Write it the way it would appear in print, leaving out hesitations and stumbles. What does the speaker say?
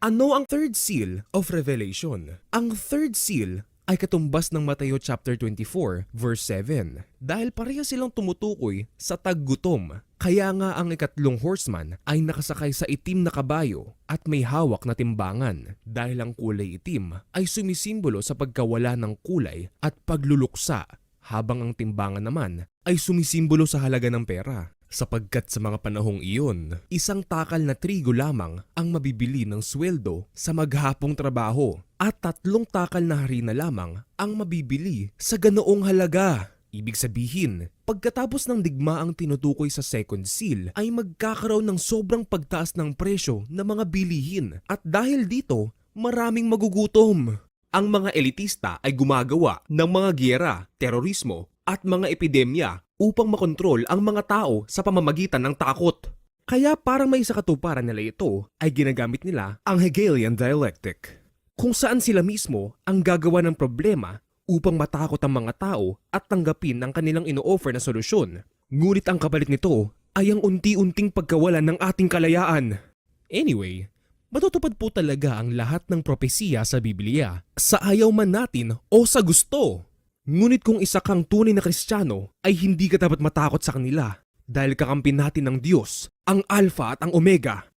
Ano ang third seal of Revelation? Ang third seal ay katumbas ng Mateo chapter 24 verse 7 dahil pareha silang tumutukoy sa taggutom. Kaya nga ang ikatlong horseman ay nakasakay sa itim na kabayo at may hawak na timbangan dahil ang kulay itim ay sumisimbolo sa pagkawala ng kulay at pagluluksa habang ang timbangan naman ay sumisimbolo sa halaga ng pera. Sapagkat sa mga panahong iyon, isang takal na trigo lamang ang mabibili ng sweldo sa maghapong trabaho at 3 takal na harina lamang ang mabibili sa ganoong halaga. Ibig sabihin, pagkatapos ng digmaang tinutukoy sa second seal ay magkakaroon ng sobrang pagtaas ng presyo ng mga bilihin at dahil dito, maraming magugutom. Ang mga elitista ay gumagawa ng mga giyera, terorismo at mga epidemya upang makontrol ang mga tao sa pamamagitan ng takot. Kaya para may sa katuparan nila ito ay ginagamit nila ang Hegelian dialectic, kung saan sila mismo ang gagawa ng problema upang matakot ang mga tao at tanggapin ang kanilang ino-offer na solusyon. Ngunit ang kapalit nito ay ang unti-unting pagkawalan ng ating kalayaan. Anyway, matutupad po talaga ang lahat ng propesiya sa Biblia sa ayaw man natin o sa gusto. Ngunit kung isa kang tunay na Kristiyano ay hindi ka dapat matakot sa kanila dahil kakampi natin ng Diyos, ang Alpha at ang Omega.